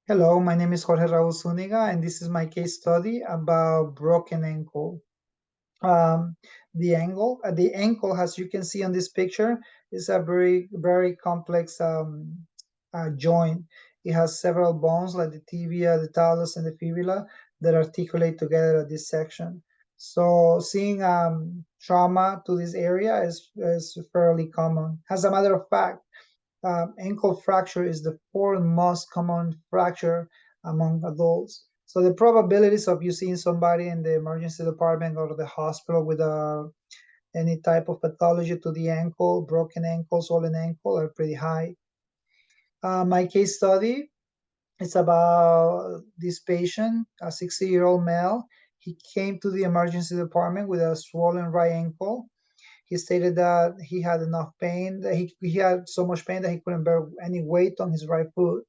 Hello, my name is Jorge Raul Zuniga, and this is my case study about broken ankle. Um, the ankle, as you can see on this picture, is a very complex joint. It has several bones like the tibia, the talus, and the fibula that articulate together at this section. So seeing trauma to this area is fairly common. As a matter of fact, ankle fracture is the fourth most common fracture among adults. So the probabilities of you seeing somebody in the emergency department or the hospital with any type of pathology to the ankle, broken ankle, swollen ankle, are pretty high. My case study is about this patient, a 60-year-old male. He came to the emergency department with a swollen right ankle. He stated that he had enough pain, that he had so much pain that he couldn't bear any weight on his right foot.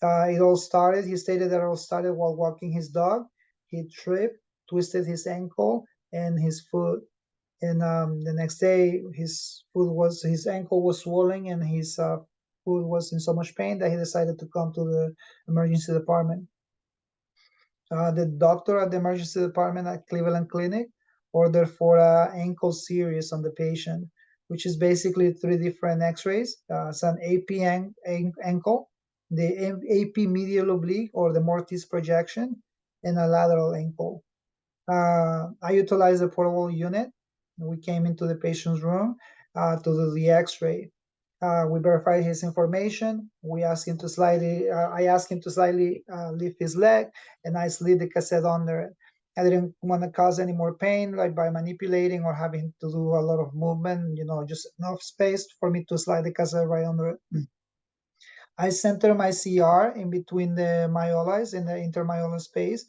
He stated that it all started while walking his dog. He tripped, twisted his ankle and his foot. And the next day, his ankle was swollen and his foot was in so much pain that he decided to come to the emergency department. The doctor at the emergency department at Cleveland Clinic ordered for a ankle series on the patient, which is basically three different X-rays. It's an AP ankle, the AP medial oblique or the Mortis projection, and a lateral ankle. I utilized the portable unit. We came into the patient's room to do the X-ray. We verified his information. I asked him to slightly lift his leg, and I slid the cassette under it. I didn't want to cause any more pain, like by manipulating or having to do a lot of movement, just enough space for me to slide the cassette right under it. I center my CR in between the malleoles in the intermalleolar space,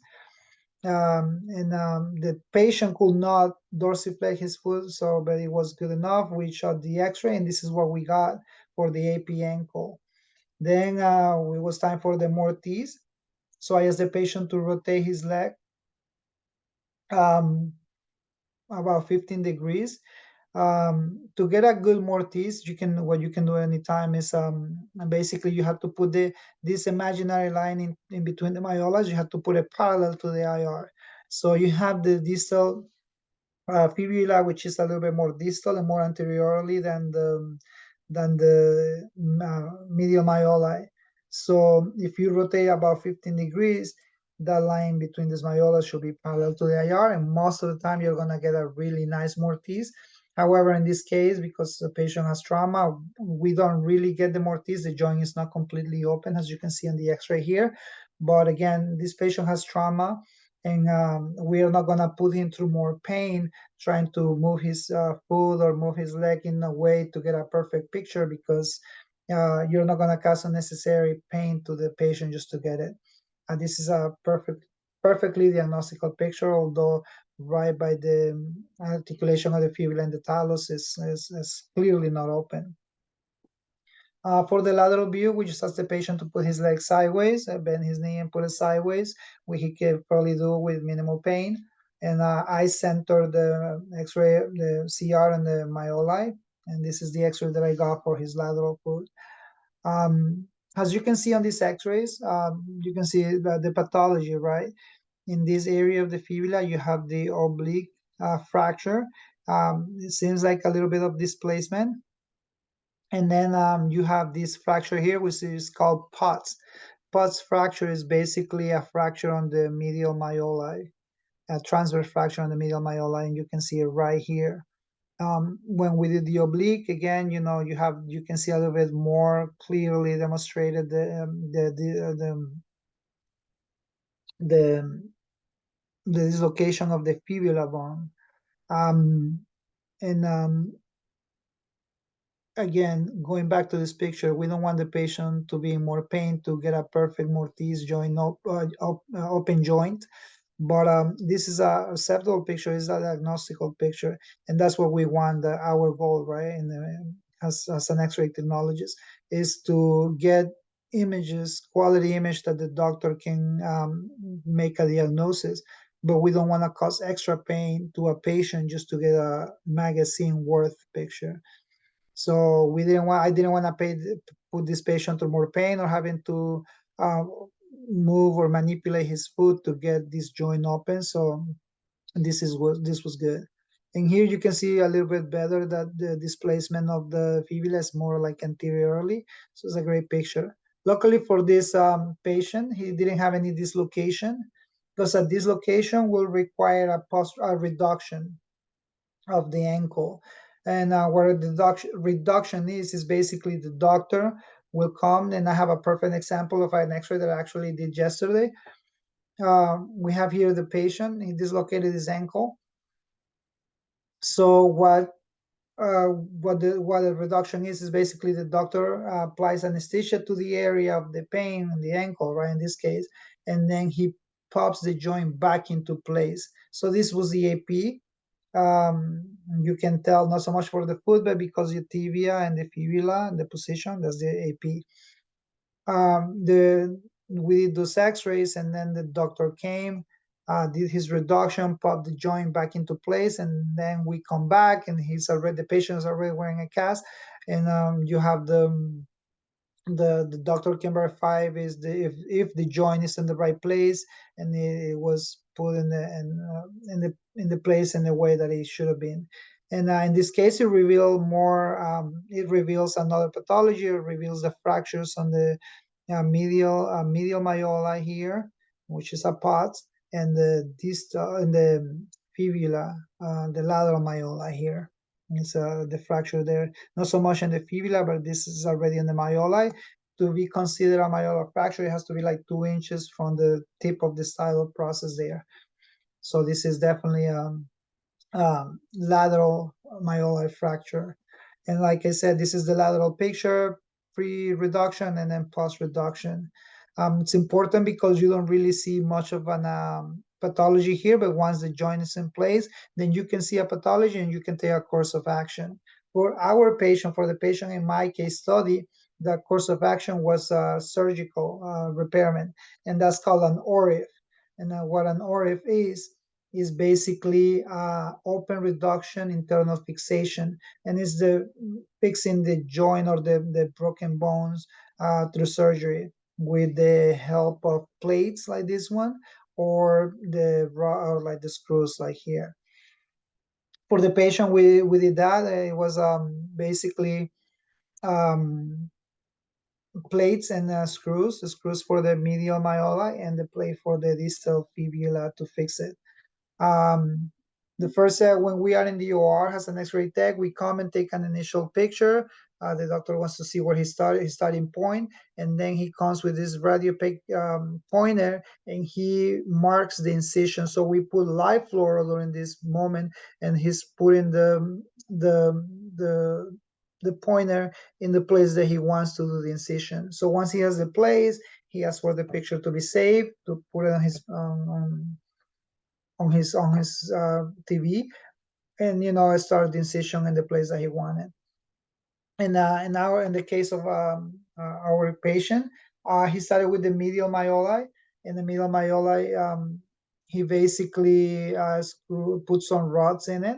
and the patient could not dorsiflex his foot, but it was good enough. We shot the X-ray, and this is what we got for the AP ankle. Then it was time for the Mortise. So I asked the patient to rotate his leg um, about 15 degrees. To get a good Mortise, what you can do anytime is basically you have to put this imaginary line in between the malleoles. You have to put it parallel to the IR. So you have the distal fibula, which is a little bit more distal and more anteriorly than the medial malleoli. So if you rotate about 15 degrees, that line between these malleolas should be parallel to the IR, and most of the time you're gonna get a really nice Mortise. However, in this case, because the patient has trauma, we don't really get the Mortise. The joint is not completely open, as you can see on the X-ray here. But again, this patient has trauma, and we are not gonna put him through more pain trying to move his foot or move his leg in a way to get a perfect picture, because you're not going to cause unnecessary pain to the patient just to get it. This is a perfectly diagnostical picture, although right by the articulation of the fibula and the talus is clearly not open. For the lateral view, we just ask the patient to put his leg sideways, bend his knee and put it sideways, which he can probably do with minimal pain. And I center the X-ray, the CR and the myoli, and this is the X-ray that I got for his lateral foot. As you can see on these X-rays, you can see the pathology, right? In this area of the fibula, you have the oblique fracture. It seems like a little bit of displacement. And then you have this fracture here, which is called POTS. POTS fracture is basically a fracture on the medial malleoli, a transverse fracture on the medial malleoli, and you can see it right here. When we did the oblique, again, you can see a little bit more clearly demonstrated the dislocation of the fibula bone. And Again, going back to this picture, we don't want the patient to be in more pain to get a perfect Mortise joint open joint. But this is a acceptable picture, is a diagnostical picture, and that's what we want. Our goal, right, as an X-ray technologist, is to get images, quality image that the doctor can make a diagnosis. But we don't want to cause extra pain to a patient just to get a magazine worth picture. So I didn't want to put this patient to more pain or having to move or manipulate his foot to get this joint open. So this was good. And here you can see a little bit better that the displacement of the fibula is more like anteriorly. So it's a great picture. Luckily for this patient, he didn't have any dislocation, because a dislocation will require a reduction of the ankle. And what a reduction is basically the doctor will come, and I have a perfect example of an x-ray that I actually did yesterday. We have here the patient, he dislocated his ankle. So what the reduction is basically the doctor applies anesthesia to the area of the pain in the ankle, right, in this case, and then he pops the joint back into place. So this was the AP. You can tell not so much for the foot, but because the tibia and the fibula and the position, that's the AP. We did those x-rays, and then the doctor came, did his reduction, popped the joint back into place, and then we come back, and the patient is already wearing a cast, and you have the doctor can verify if the joint is in the right place, and it was put in the place in the way that it should have been. And in this case, it reveals more. It reveals another pathology. It reveals the fractures on the medial malleoli here, which is a pot, and the distal and the fibula, the lateral malleoli here. It's the fracture there, not so much in the fibula, but this is already in the malleoli. To be considered a malleolar fracture, it has to be like 2 inches from the tip of the stylo process there. So this is definitely lateral malleolar fracture. And like I said, this is the lateral picture, pre-reduction and then post-reduction. It's important because you don't really see much of an pathology here, but once the joint is in place, then you can see a pathology and you can take a course of action. For the patient in my case study, the course of action was surgical repairment, and that's called an ORIF. And what an ORIF is basically open reduction internal fixation, and is the fixing the joint or the broken bones through surgery with the help of plates like this one, or like the screws like here. For the patient, we did that. It was basically um, plates and screws, the screws for the medial malleoli and the plate for the distal fibula to fix it. The first when we are in the OR as an X-ray tech, we come and take an initial picture. The doctor wants to see where his starting point, and then he comes with this radio pointer and he marks the incision. So we put live fluoro during this moment, and he's putting the the the pointer in the place that he wants to do the incision. So once he has the place, he asks for the picture to be saved, to put it on his TV, and start the incision in the place that he wanted. And in the case of our patient, he started with the medial malleoli. In the medial malleoli, he basically put some rods in it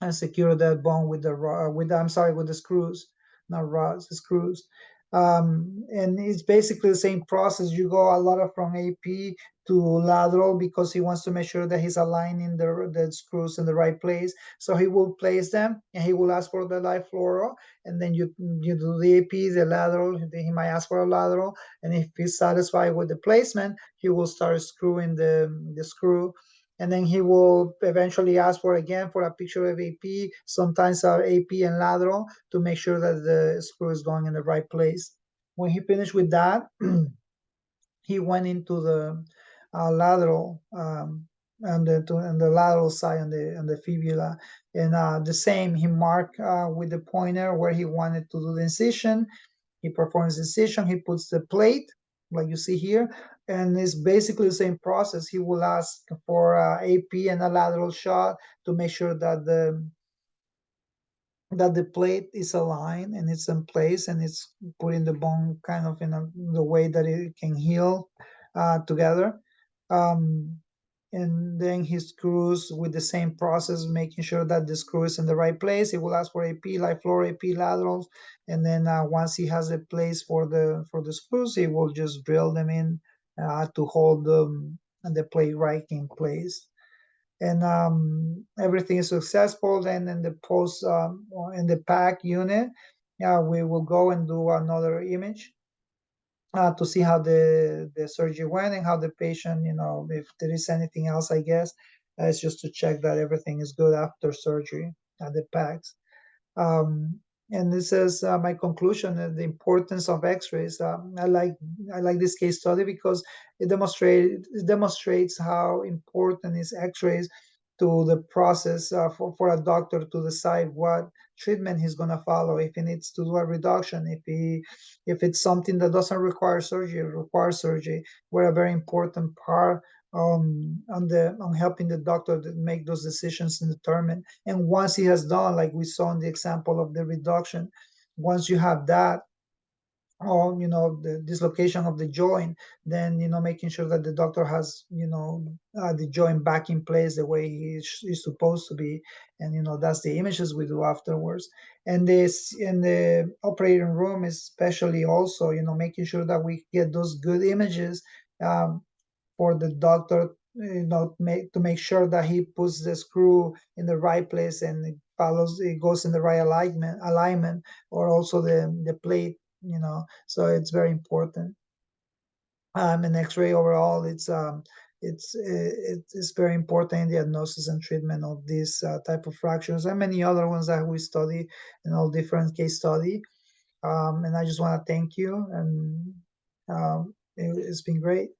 and secure that bone with the screws, not rods, the screws. And it's basically the same process. You go a lot of from AP to lateral because he wants to make sure that he's aligning the screws in the right place. So he will place them and he will ask for the live fluoro, and then you do the AP, the lateral. Then he might ask for a lateral, and if he's satisfied with the placement, he will start screwing the screw, and then he will eventually ask for a picture of AP, sometimes AP and lateral, to make sure that the screw is going in the right place. When he finished with that, he went into the lateral and the lateral side on the fibula, and the same. He marked with the pointer where he wanted to do the incision. He performs the incision. He puts the plate, like you see here, and it's basically the same process. He will ask for AP and a lateral shot to make sure that the plate is aligned and it's in place and it's putting the bone kind of in the way that it can heal together. Um, and then he screws with the same process, making sure that the screw is in the right place. He will ask for AP, like floor AP laterals, and then once he has a place for the screws, he will just drill them in to hold the plate right in place. And everything is successful. Then in the post or in the pack unit, yeah, we will go and do another image to see how the surgery went and how the patient, if there is anything else, I guess. It's just to check that everything is good after surgery at the packs. Um, and this is my conclusion: the importance of X-rays. I like this case study because it demonstrates how important is X-rays to the process for a doctor to decide what treatment he's going to follow. If he needs to do a reduction, if it's something that doesn't require surgery, requires surgery. We're a very important part on helping the doctor to make those decisions and determine. And once he has done, like we saw in the example of the reduction, once you have that, or the dislocation of the joint, then making sure that the doctor has the joint back in place the way he's supposed to be. And that's the images we do afterwards. And this in the operating room, especially, also making sure that we get those good images um, for the doctor, to make sure that he puts the screw in the right place and it goes in the right alignment, or also the plate. So it's very important. And X-ray overall, it's very important in the diagnosis and treatment of these type of fractures and many other ones that we study in all different case study. And I just want to thank you, and it's been great.